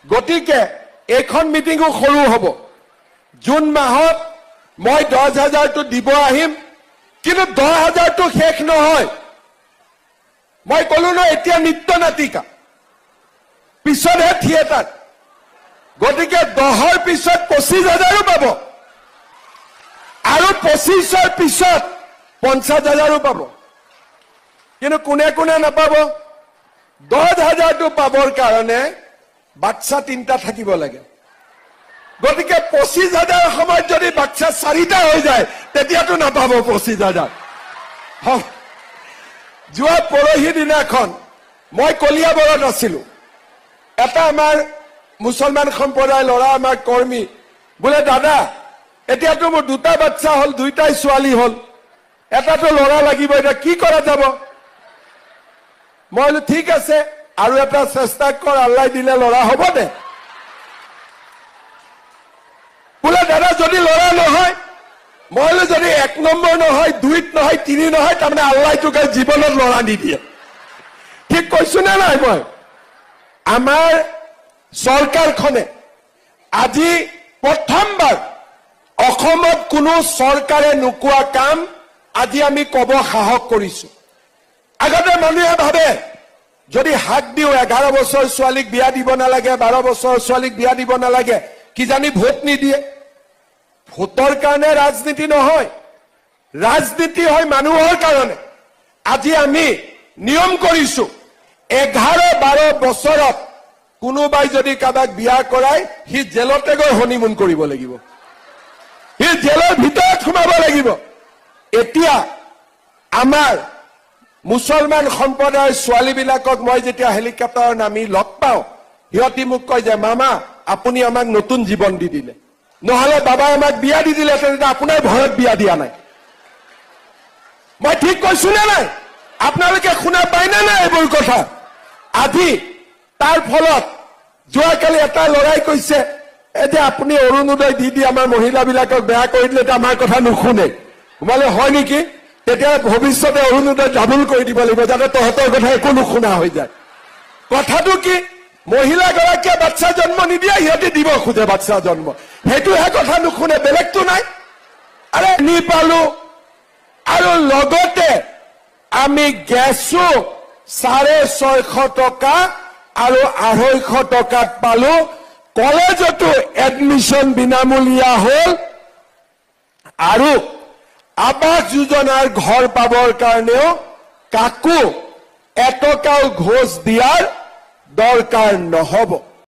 গতিকে এইখন মিটিংও সৰু হ'ব। জুন মাহত মই 10,000টো দিব আহিম, কিন্তু 10,000টো শেষ নহয়। মই ক'লো ন এতিয়া নৃত্য নাটিকা, পিছতহে থিয়েটাৰ। গতিকে 10ৰ পিছত 25,000ও পাব, আৰু 25ৰ পিছত 50,000ও পাব। কিন্তু কোনে কোনে নাপাব? 10,000টো পাবৰ কাৰণে বাচ্চা 3টা থাকিব লাগে। গতিকে 25,000 সময়ত যদি বাচ্চা 4টা হৈ যায়, তেতিয়াতো নাপাব 25,000। যোৱা পৰহি দিনাখন মই কলিয়াবৰত আছিলো। এটা আমাৰ মুছলমান সম্প্ৰদায়ৰ ল'ৰা, আমাৰ কৰ্মী, বোলে দাদা এতিয়াতো মোৰ 2টা বাচ্চা হ'ল, 2টাই ছোৱালী হ'ল, এটাতো ল'ৰা লাগিব, এতিয়া কি কৰা যাব? মই বোলো ঠিক আছে, আৰু এটা চেষ্টা কৰ, আল্লাহ দিলে ল'ৰা হ'ব দে। বোলে দাদা যদি ল'ৰা নহয়, মই বোলো যদি 1 নম্বৰ নহয়, 2ত নহয়, 3 নহয়, তাৰমানে আল্লাহ তোকে জীৱনত ল'ৰা নিদিয়ে। ঠিক কৈছো নে নাই? মই আমাৰ চৰকাৰখনে আজি প্ৰথমবাৰ অসমত কোনো চৰকাৰে নোকোৱা কাম আজি আমি ক'ব সাহস কৰিছো। আগতে মানুহে ভাবে যদি হাক দিও 11 বছৰ ছোৱালীক বিয়া দিব নালাগে, 12 বছৰ ছোৱালীক বিয়া দিব নালাগে, কিজানি ভোট নিদিয়ে। ভোটৰ কাৰণে ৰাজনীতি নহয়, ৰাজনীতি হয় মানুহৰ কাৰণে। আজি আমি নিয়ম কৰিছো 11-12 বছৰত কোনোবাই যদি কাবাক বিয়া কৰায়, সি জেলতে গৈ হনিমুন কৰিব লাগিব, সি জেলৰ ভিতৰত সোমাব লাগিব। এতিয়া আমাৰ মুছলমান সম্প্ৰদায়ৰ ছোৱালীবিলাকক মই যেতিয়া হেলিকপ্টাৰত নামি লগ পাওঁ, সিহঁতি মোক কয় যে মামা আপুনি আমাক নতুন জীৱন দি দিলে, নহলে বাবাই আমাক বিয়া দি দিলে, তেতিয়া আপোনাৰ ভয়ত বিয়া দিয়া নাই। মই ঠিক কৈছো নে নাই? আপোনালোকে শুনা পায়নে নাই এইবোৰ কথা? আজি তাৰ ফলত যোৱাকালি এটা ল'ৰাই কৈছে যে আপুনি অৰুণোদয় দি আমাৰ মহিলাবিলাকক বেয়া কৰি দিলে, এতিয়া আমাৰ কথা নুশুনে। বোলে হয় নেকি? তেতিয়া ভৱিষ্যতে অৰুণোদয় ডাবল কৰি দিব লাগিব, যাতে তহঁতৰ কথা একো নুশুনা হৈ যায়। কথাটো কি? মহিলাগৰাকীয়ে বাচ্চা জন্ম নিদিয়ে, সিহঁতে দিব খোজে বাচ্চা জন্ম, সেইটোহে কথা নুশুনে, বেলেগটো নাই। আৰে নি পালো, আৰু লগতে আমি গেছো 650 টকা আৰু 250 টকাত পালো। কলেজতো এডমিশ্যন বিনামূলীয়া হ'ল, আৰু আৱাস যোজনাৰ ঘৰ পাবৰ কাৰণেও কাকো এটকাও ঘোষ দিয়াৰ দৰকাৰ নহব।